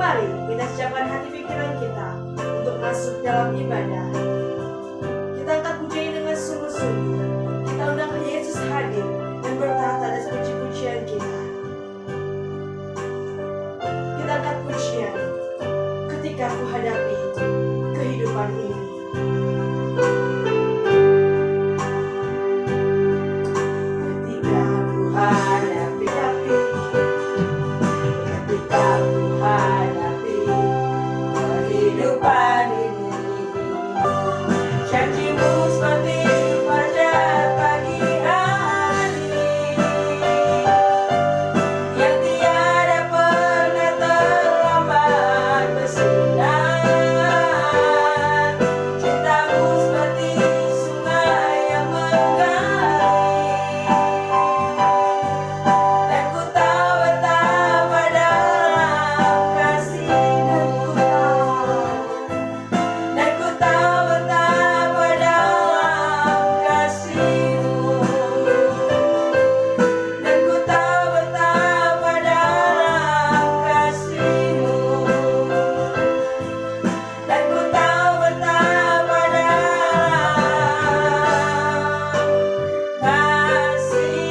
Mari kita siapkan hati pikiran kita untuk masuk dalam ibadah. Kita angkat pujian dengan sungguh-sungguh. Kita undang Yesus hadir dan bertata atas puji-pujian kita. Kita angkat pujian ketika aku hadapi kehidupan ini. Ketika aku hadapi kehidupan ini, janjimu seperti fajar pagi hari yang tiada pernah terlambat bersinar. Cintamu seperti sungai yang mengalir, dan ku tahu betapa dalam kasih, dan ku tahu betapa dalam kasih-Mu, dan ku tahu betapa dalam kasih-Mu, dan ku tahu betapa dalam kasih-Mu.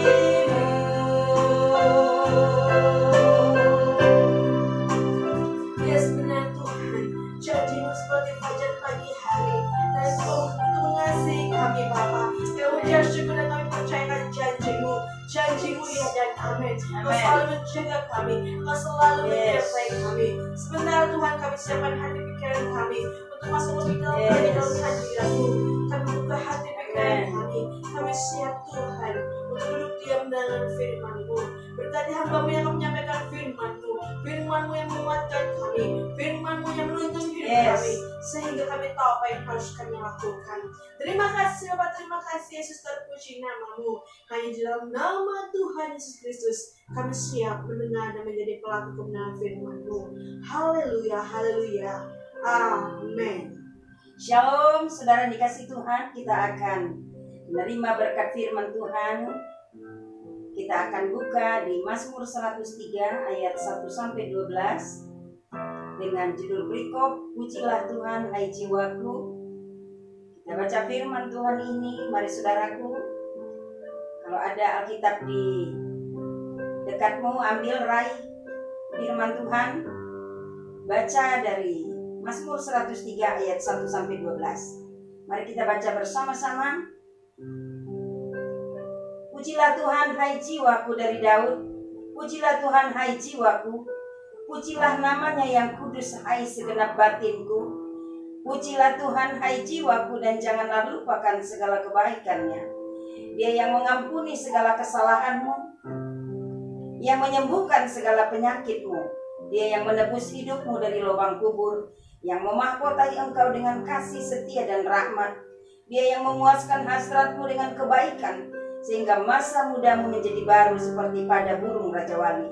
Yes, benar Tuhan, janji-Mu seperti fajar pagi hari, dan Kau begitu mengasihi kami Bapa. Ya ujar syukur dan kami percayakan janji-Mu, janji-Mu ya dan amin. Kau selalu menjaga kami, Kau selalu menyertai kami. Sebentar Tuhan, kami siapkan hati pikiran kami untuk masuk lebih dalam lagi dalam hadirat-Mu. Kami buka hati pikiran kami. Kami siap Tuhan untuk duduk diam dengan firman-Mu. Berkati hamba-Mu yang menyampaikan firman-Mu, firman-Mu yang menguatkan kami, firman-Mu yang menuntun hidup kami, sehingga kami tahu apa yang harus kami lakukan. Terima kasih Bapak, terima kasih Yesus, terpuji nama-Mu. Hanya di dalam nama Tuhan Yesus Kristus kami siap mendengar dan menjadi pelaku kebenaran firman-Mu. Haleluya, haleluya, amin. Shalom, saudara dikasih Tuhan, kita akan menerima berkat firman Tuhan. Kita akan buka di Mazmur 103 ayat 1-12 dengan judul berikut, Pujilah Tuhan hai jiwaku. Kita baca firman Tuhan ini, mari saudaraku, kalau ada Alkitab di dekatmu, ambil raih firman Tuhan, baca dari Mazmur 103 ayat 1-12. Mari kita baca bersama-sama. Pujilah Tuhan hai jiwaku, dari Daud. Pujilah Tuhan hai jiwaku. Pujilah namanya yang kudus hai segenap batinku. Pujilah Tuhan hai jiwaku, dan janganlah lupakan segala kebaikannya. Dia yang mengampuni segala kesalahanmu, yang menyembuhkan segala penyakitmu. Dia yang menebus hidupmu dari lubang kubur, yang memahkotai engkau dengan kasih setia dan rahmat. Dia yang memuaskan hasratmu dengan kebaikan, sehingga masa mudamu menjadi baru seperti pada burung rajawali.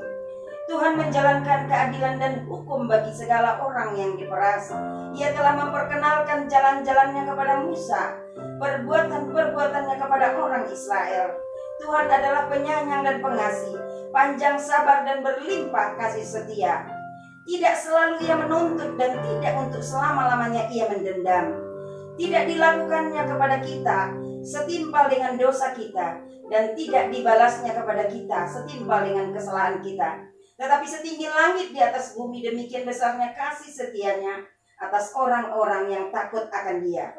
Tuhan menjalankan keadilan dan hukum bagi segala orang yang diperas. Ia telah memperkenalkan jalan-jalannya kepada Musa, perbuatan-perbuatannya kepada orang Israel. Tuhan adalah penyayang dan pengasih, panjang sabar dan berlimpah kasih setia. Tidak selalu ia menuntut, dan tidak untuk selama-lamanya ia mendendam. Tidak dilakukannya kepada kita setimpal dengan dosa kita, dan tidak dibalasnya kepada kita setimpal dengan kesalahan kita. Tetapi setinggi langit di atas bumi, demikian besarnya kasih setianya atas orang-orang yang takut akan Dia.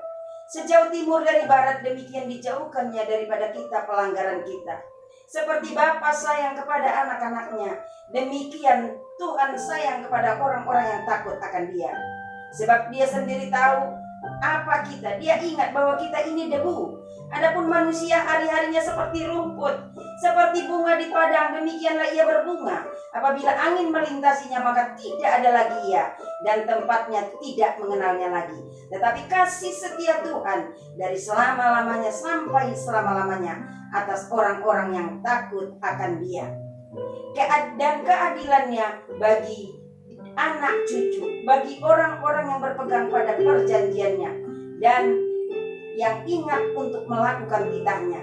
Sejauh timur dari barat, demikian dijauhkannya daripada kita pelanggaran kita. Seperti Bapa sayang kepada anak-anaknya, demikian Tuhan sayang kepada orang-orang yang takut akan Dia. Sebab Dia sendiri tahu apa kita. Dia ingat bahwa kita ini debu. Adapun manusia hari-harinya seperti rumput, seperti bunga di padang, demikianlah ia berbunga. Apabila angin melintasinya, maka tidak ada lagi ia, dan tempatnya tidak mengenalnya lagi. Tetapi kasih setia Tuhan dari selama-lamanya sampai selama-lamanya atas orang-orang yang takut akan Dia. Dan keadilannya bagi anak cucu, bagi orang-orang yang berpegang pada perjanjiannya dan yang ingat untuk melakukan titahnya.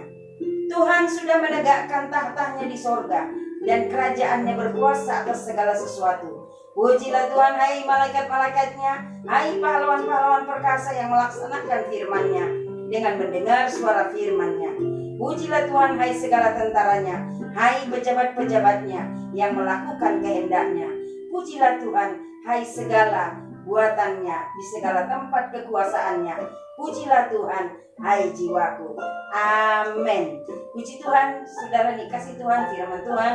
Tuhan sudah menegakkan tahtanya di sorga, dan kerajaannya berkuasa atas segala sesuatu. Pujilah Tuhan, hai malaikat-malaikatnya, hai pahlawan-pahlawan perkasa yang melaksanakan firman-Nya dengan mendengar suara firman-Nya. Pujilah Tuhan, hai segala tentaranya, hai pejabat-pejabatnya yang melakukan kehendak-Nya. Pujilah Tuhan, hai segala buatannya di segala tempat kekuasaannya. Pujilah Tuhan, hai jiwaku. Amin. Puji Tuhan, saudara dikasih Tuhan, firman Tuhan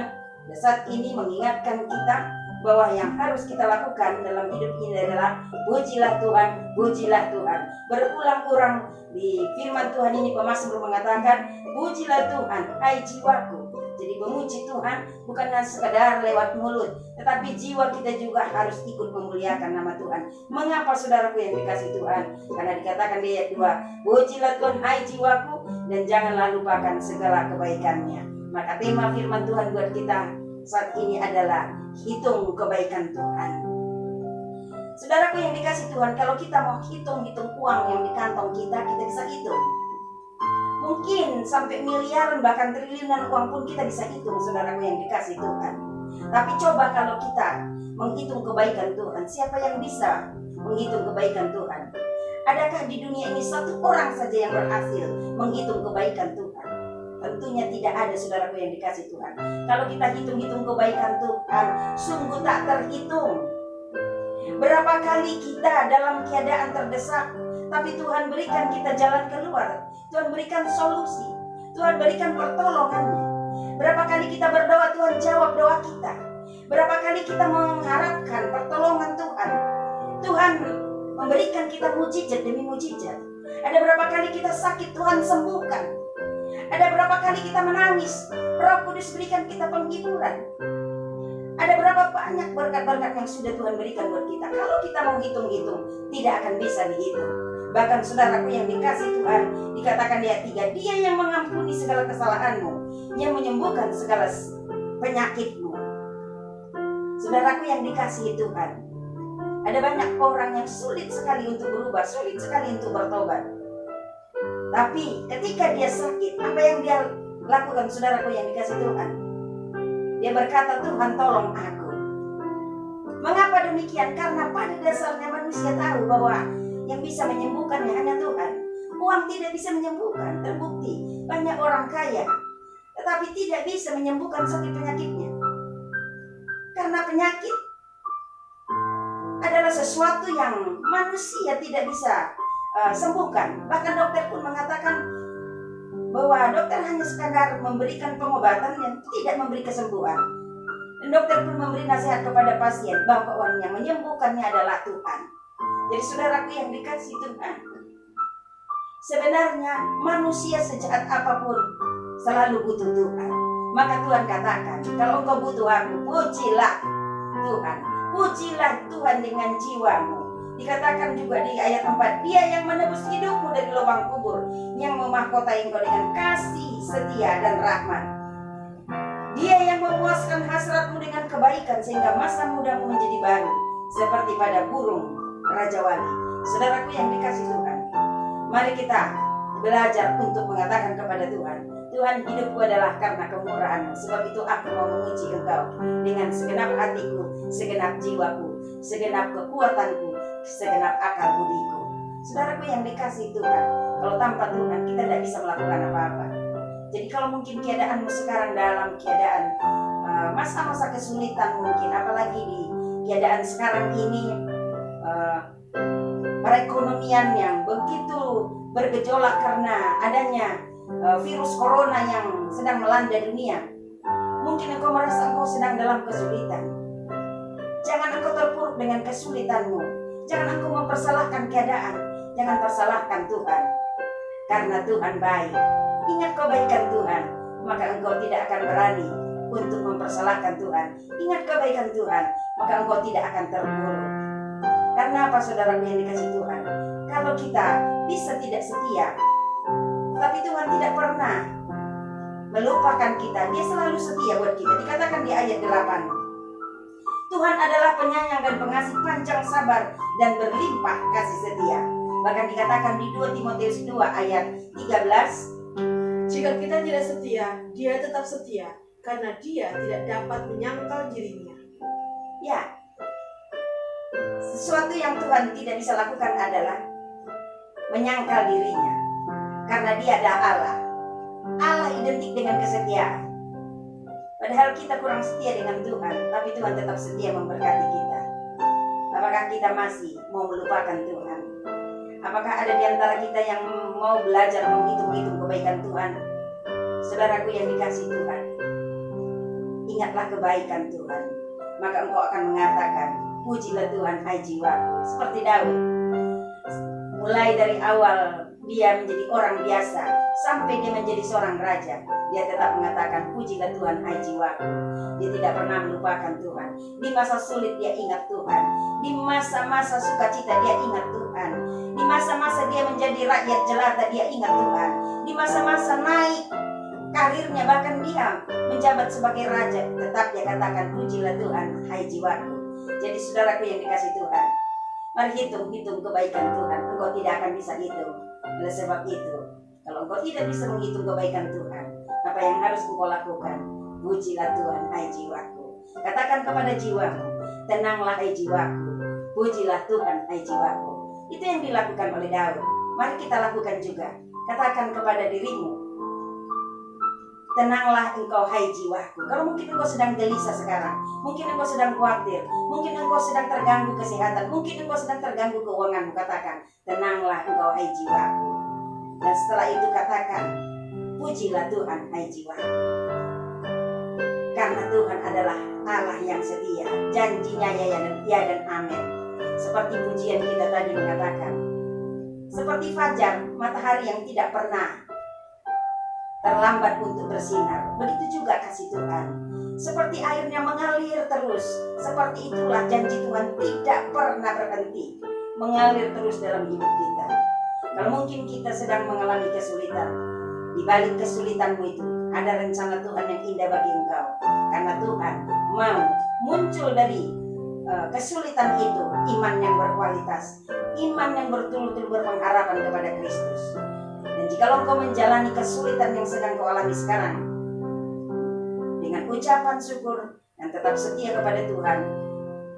saat ini mengingatkan kita bahwa yang harus kita lakukan dalam hidup ini adalah pujilah Tuhan, pujilah Tuhan. Berulang-ulang di firman Tuhan ini pemazmur mengatakan, pujilah Tuhan, hai jiwaku. Jadi memuji Tuhan bukanlah sekadar lewat mulut, tetapi jiwa kita juga harus ikut memuliakan nama Tuhan. Mengapa saudaraku yang dikasih Tuhan? Karena dikatakan di ayat 2, pujilah Tuhan, hai jiwaku, dan janganlah lupakan segala kebaikannya. Maka tema firman Tuhan buat kita saat ini adalah hitung kebaikan Tuhan. Saudaraku yang dikasih Tuhan, kalau kita mau hitung-hitung uang yang di kantong kita bisa hitung. Mungkin sampai miliaran bahkan triliunan uang pun kita bisa hitung, saudaraku yang dikasih Tuhan. Tapi coba kalau kita menghitung kebaikan Tuhan, siapa yang bisa menghitung kebaikan Tuhan? Adakah di dunia ini satu orang saja yang berhasil menghitung kebaikan Tuhan? Tentunya tidak ada, saudaraku yang dikasih Tuhan. Kalau kita hitung-hitung kebaikan Tuhan, sungguh tak terhitung. Berapa kali kita dalam keadaan terdesak, tapi Tuhan berikan kita jalan keluar. Tuhan berikan solusi. Tuhan berikan pertolongannya. Berapa kali kita berdoa, Tuhan jawab doa kita. Berapa kali kita mengharapkan pertolongan Tuhan. Tuhan memberikan kita mujizat demi mujizat. Ada berapa kali kita sakit, Tuhan sembuhkan. Ada berapa kali kita menangis, Roh Kudus berikan kita penghiburan. Ada berapa banyak berkat-berkat yang sudah Tuhan berikan buat kita. Kalau kita mau hitung-hitung, tidak akan bisa dihitung. Bahkan saudaraku yang dikasih Tuhan, dikatakan di ayat 3, Dia yang mengampuni segala kesalahanmu, yang menyembuhkan segala penyakitmu. Saudaraku yang dikasihi Tuhan, ada banyak orang yang sulit sekali untuk berubah, sulit sekali untuk bertobat. Tapi ketika dia sakit, apa yang dia lakukan, saudaraku yang dikasih Tuhan? Dia berkata, Tuhan tolong aku. Mengapa demikian? Karena pada dasarnya manusia tahu bahwa yang bisa menyembuhkannya hanya Tuhan. Uang tidak bisa menyembuhkan. Terbukti banyak orang kaya, tetapi tidak bisa menyembuhkan sakit penyakitnya. Karena penyakit adalah sesuatu yang manusia tidak bisa sembuhkan. Bahkan dokter pun mengatakan bahwa dokter hanya sekadar memberikan pengobatan yang tidak memberi kesembuhan. Dan dokter pun memberi nasihat kepada pasien bahwa yang menyembuhkannya adalah Tuhan. Jadi saudaraku yang dikasih Tuhan, sebenarnya manusia sejahat apapun selalu butuh Tuhan. Maka Tuhan katakan, kalau engkau butuh aku, pujilah Tuhan. Pujilah Tuhan dengan jiwamu. Dikatakan juga di ayat 4, Dia yang menebus hidupmu dari lubang kubur, yang memahkotai engkau dengan kasih, setia, dan rahmat. Dia yang memuaskan hasratmu dengan kebaikan, sehingga masa mudamu menjadi baru, seperti pada burung Raja Wali. Saudaraku yang dikasih Tuhan, mari kita belajar untuk mengatakan kepada Tuhan, Tuhan, hidupku adalah karena kemurahan-Mu, sebab itu aku mau memuji Engkau dengan segenap hatiku, segenap jiwaku, segenap kekuatanku, segenap akal budiku. Saudaraku yang dikasih Tuhan, kalau tanpa Tuhan kita tidak bisa melakukan apa-apa. Jadi kalau mungkin keadaanmu sekarang dalam keadaan masa-masa kesulitan mungkin, apalagi di keadaan sekarang ini perekonomian yang begitu bergejolak karena adanya virus corona yang sedang melanda dunia. Mungkin engkau merasa engkau sedang dalam kesulitan. Jangan engkau terpuruk dengan kesulitanmu. Jangan engkau mempersalahkan keadaan. Jangan persalahkan Tuhan. Karena Tuhan baik. Ingat kebaikan Tuhan, maka engkau tidak akan berani untuk mempersalahkan Tuhan. Ingat kebaikan Tuhan, maka engkau tidak akan terpuruk. Karena apa, saudara yang dikasih Tuhan? Kalau kita bisa tidak setia, tapi Tuhan tidak pernah melupakan kita. Dia selalu setia buat kita. Dikatakan di ayat 8, Tuhan adalah penyayang dan pengasih, panjang sabar dan berlimpah kasih setia. Bahkan dikatakan di 2 Timotius 2 ayat 13, jika kita tidak setia, Dia tetap setia, karena Dia tidak dapat menyangkal dirinya. ya, Sesuatu yang Tuhan tidak bisa lakukan adalah menyangkal dirinya, karena dia adalah Allah. Allah identik dengan kesetiaan. Padahal kita kurang setia dengan Tuhan, tapi Tuhan tetap setia memberkati kita. Apakah kita masih mau melupakan Tuhan? Apakah ada di antara kita yang mau belajar menghitung-hitung kebaikan Tuhan? Saudaraku yang dikasihi Tuhan, ingatlah kebaikan Tuhan, maka engkau akan mengatakan, pujilah Tuhan hai jiwaku. Seperti Daud, mulai dari awal dia menjadi orang biasa sampai dia menjadi seorang raja, dia tetap mengatakan, pujilah Tuhan hai jiwaku. Dia tidak pernah melupakan Tuhan. Di masa sulit dia ingat Tuhan. Di masa-masa sukacita dia ingat Tuhan. Di masa-masa dia menjadi rakyat jelata dia ingat Tuhan. Di masa-masa naik karirnya, bahkan dia menjabat sebagai raja, tetap dia katakan, pujilah Tuhan hai jiwaku. Jadi saudaraku yang dikasihi Tuhan, mari hitung-hitung kebaikan Tuhan. Engkau tidak akan bisa hitung. Oleh sebab itu, kalau engkau tidak bisa menghitung kebaikan Tuhan, apa yang harus engkau lakukan? Pujilah Tuhan hai jiwaku. Katakan kepada jiwamu, tenanglah hai jiwaku, pujilah Tuhan hai jiwaku. Itu yang dilakukan oleh Daud. Mari kita lakukan juga. Katakan kepada dirimu, tenanglah engkau hai jiwaku. Kalau mungkin engkau sedang gelisah sekarang, mungkin engkau sedang khawatir, mungkin engkau sedang terganggu kesehatan, mungkin engkau sedang terganggu keuanganmu, katakan, tenanglah engkau hai jiwaku. Dan setelah itu katakan, pujilah Tuhan hai jiwaku. Karena Tuhan adalah Allah yang setia, janjinya ya dan amin. Seperti pujian kita tadi mengatakan, seperti fajar, matahari yang tidak pernah terlambat untuk bersinar, begitu juga kasih Tuhan. Seperti airnya mengalir terus, seperti itulah janji Tuhan tidak pernah berhenti, mengalir terus dalam hidup kita. Kalau mungkin kita sedang mengalami kesulitan, di balik kesulitanmu itu ada rencana Tuhan yang indah bagi engkau. Karena Tuhan mau muncul dari kesulitan itu iman yang berkualitas, iman yang betul-betul berpengharapan kepada Kristus. Dan jika engkau menjalani kesulitan yang sedang kau alami sekarang, dengan ucapan syukur dan tetap setia kepada Tuhan,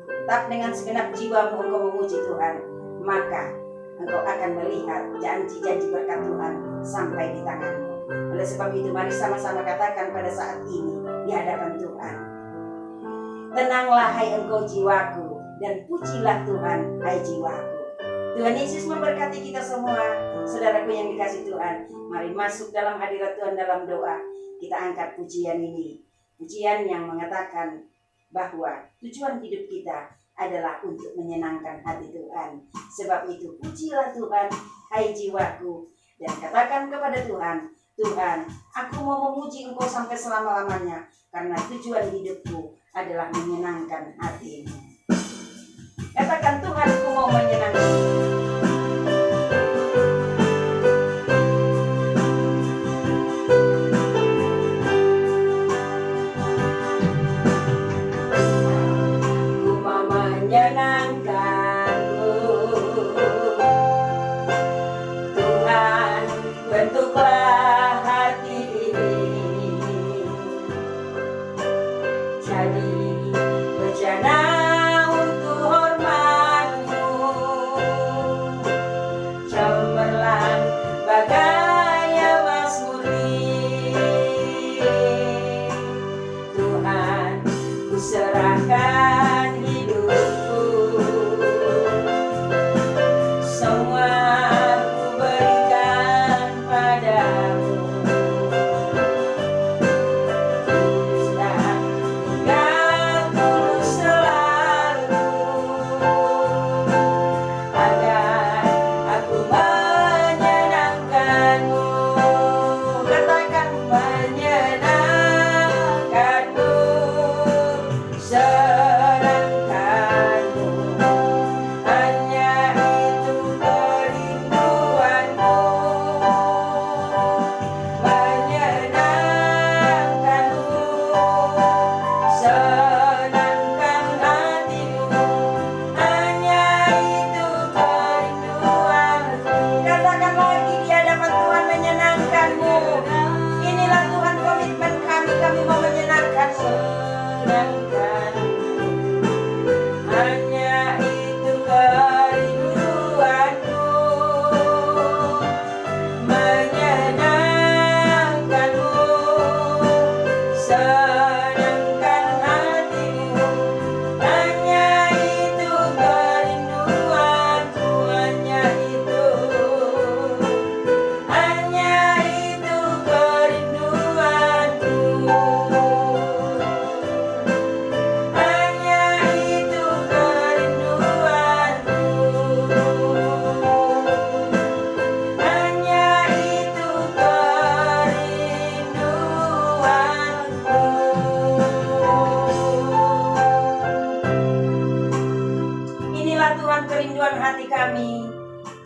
tetap dengan segenap jiwamu engkau memuji Tuhan, maka engkau akan melihat janji-janji berkat Tuhan sampai di tanganmu. Oleh sebab itu, mari sama-sama katakan pada saat ini di hadapan Tuhan, tenanglah hai engkau jiwaku, dan pujilah Tuhan hai jiwaku. Tuhan Yesus memberkati kita semua. Saudaraku yang dikasihi Tuhan, mari masuk dalam hadirat Tuhan dalam doa. Kita angkat pujian ini, pujian yang mengatakan bahwa tujuan hidup kita adalah untuk menyenangkan hati Tuhan. Sebab itu, pujilah Tuhan hai jiwaku, dan katakan kepada Tuhan, Tuhan, aku mau memuji Engkau sampai selama-lamanya, karena tujuan hidupku adalah menyenangkan hati-Mu. Katakan, Tuhan, aku mau menyenangkan. Ku mau menyenangkan-Mu. Tuhan, bentuklah hati ini jadi bejana untuk hormat-Mu, cemerlang bagainya Mas murni. Tuhan, ku serahkan hidupku, semua ku berikan padamu. Kudus dan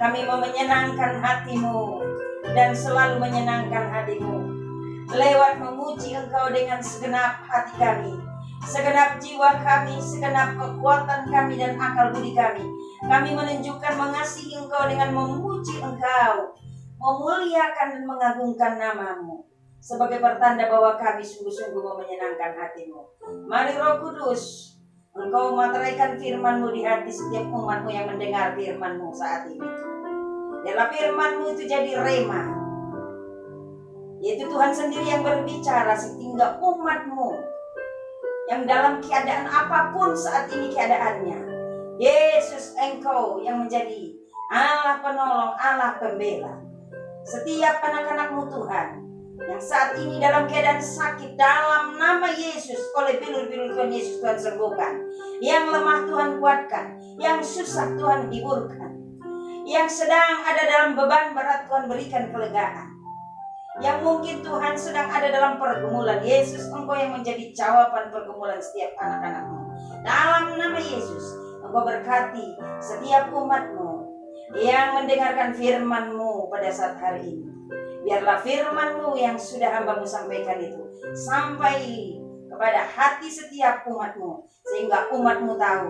Kami mau menyenangkan hati-Mu dan selalu menyenangkan hati-Mu lewat memuji Engkau dengan segenap hati kami, segenap jiwa kami, segenap kekuatan kami dan akal budi kami. Kami menunjukkan mengasihi Engkau dengan memuji Engkau, memuliakan dan mengagungkan nama-Mu sebagai pertanda bahwa kami sungguh-sungguh mau menyenangkan hati-Mu. Mari Roh Kudus, Engkau materaikan firman-Mu di hati setiap umat-Mu yang mendengar firman-Mu saat ini. Biarlah firman-Mu itu jadi rema, yaitu Tuhan sendiri yang berbicara sehingga umat-Mu yang dalam keadaan apapun saat ini keadaannya, Yesus Engkau yang menjadi Allah penolong, Allah pembela. Setiap anak-anak-Mu Tuhan yang saat ini dalam keadaan sakit, dalam nama Yesus, oleh bilur-bilur Tuhan Yesus Tuhan sembuhkan. Yang lemah Tuhan kuatkan, yang susah Tuhan hiburkan, yang sedang ada dalam beban berat Tuhan berikan kelegaan, yang mungkin Tuhan sedang ada dalam pergumulan, Yesus Engkau yang menjadi jawaban pergumulan setiap anak-anak-Mu. Dalam nama Yesus Engkau berkati setiap umat-Mu yang mendengarkan firman-Mu pada saat hari ini. Biarlah firman-Mu yang sudah hamba-Mu sampaikan itu sampai kepada hati setiap umat-Mu, sehingga umat-Mu tahu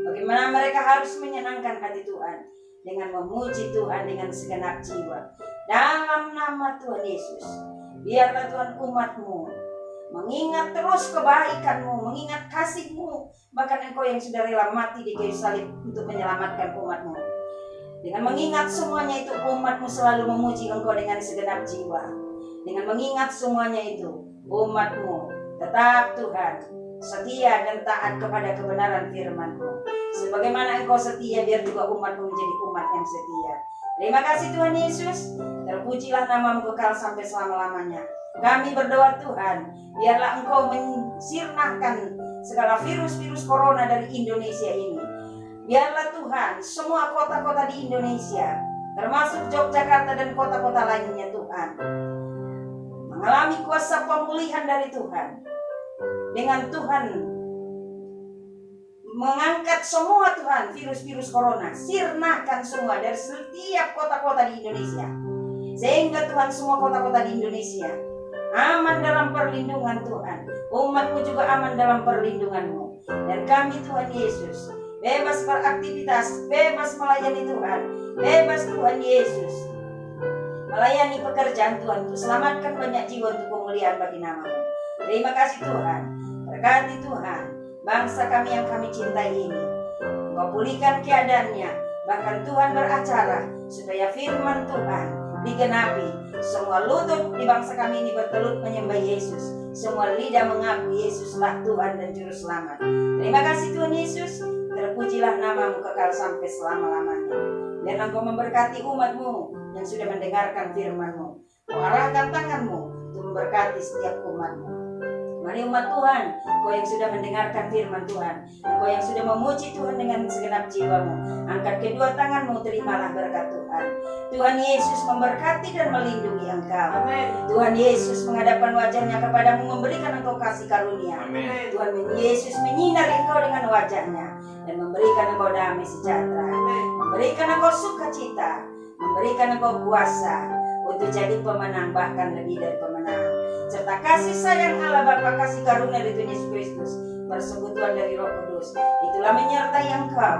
bagaimana mereka harus menyenangkan hati Tuhan dengan memuji Tuhan dengan segenap jiwa. Dalam nama Tuhan Yesus, biarlah Tuhan umat-Mu mengingat terus kebaikan-Mu, mengingat kasih-Mu, bahkan Engkau yang sudah rela mati di kayu salib untuk menyelamatkan umat-Mu. Dengan mengingat semuanya itu, umat-Mu selalu memuji Engkau dengan segenap jiwa. Dengan mengingat semuanya itu, umat-Mu tetap Tuhan setia dan taat kepada kebenaran firman-Mu. Sebagaimana Engkau setia, biar juga umat-Mu menjadi umat yang setia. Terima kasih Tuhan Yesus. Terpujilah nama-Mu kekal sampai selama-lamanya. Kami berdoa Tuhan, biarlah Engkau mensirnahkan segala virus-virus corona dari Indonesia ini. Biarlah Tuhan, semua kota-kota di Indonesia, termasuk Yogyakarta dan kota-kota lainnya Tuhan, mengalami kuasa pemulihan dari Tuhan. Dengan Tuhan mengangkat semua Tuhan virus-virus corona, sirnahkan semua dari setiap kota-kota di Indonesia, sehingga Tuhan semua kota-kota di Indonesia aman dalam perlindungan Tuhan. Umat-Mu juga aman dalam perlindungan-Mu. Dan kami Tuhan Yesus bebas beraktivitas, bebas melayani Tuhan, bebas Tuhan Yesus melayani pekerjaan Tuhan untuk selamatkan banyak jiwa untuk kemuliaan bagi nama-Mu. Terima kasih Tuhan. Berkati Tuhan bangsa kami yang kami cintai ini. Engkau pulihkan keadaannya. Bahkan Tuhan beracara supaya firman Tuhan digenapi. Semua lutut di bangsa kami ini bertelut menyembah Yesus. Semua lidah mengaku Yesuslah Tuhan dan Juru Selamat. Terima kasih Tuhan Yesus. Terpujilah nama-Mu kekal sampai selama-lamanya. Dan Engkau memberkati umat-Mu yang sudah mendengarkan firman-Mu. Mengarahkan tangan-Mu untuk memberkati setiap umat-Mu. Mari umat Tuhan, Engkau yang sudah mendengarkan firman Tuhan, Engkau yang sudah memuji Tuhan dengan segenap jiwa-Mu, angkat kedua tangan-Mu, terimalah berkat Tuhan. Tuhan Yesus memberkati dan melindungi Engkau. Amin. Tuhan Yesus menghadapkan wajahnya kepadamu, memberikan Engkau kasih karunia. Amin. Tuhan Yesus menyinari Engkau dengan wajahnya dan memberikan Engkau damai sejahtera, Amin. memberikan Engkau sukacita, memberikan Engkau kuasa untuk jadi pemenang, bahkan lebih dari pemenang. Serta kasih sayang Allah Bapa, kasih karunia dari Tuhan Yesus Kristus, persekutuan dari Roh Kudus, itulah menyertai Engkau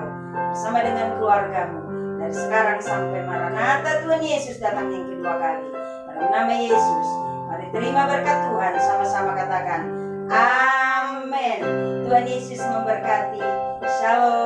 bersama dengan keluarga-Mu dari sekarang sampai Maranatha Tuhan Yesus datang yang kedua kali. Dalam nama Yesus, mari terima berkat Tuhan, sama-sama katakan amin. Tuhan Yesus memberkati. Shalom.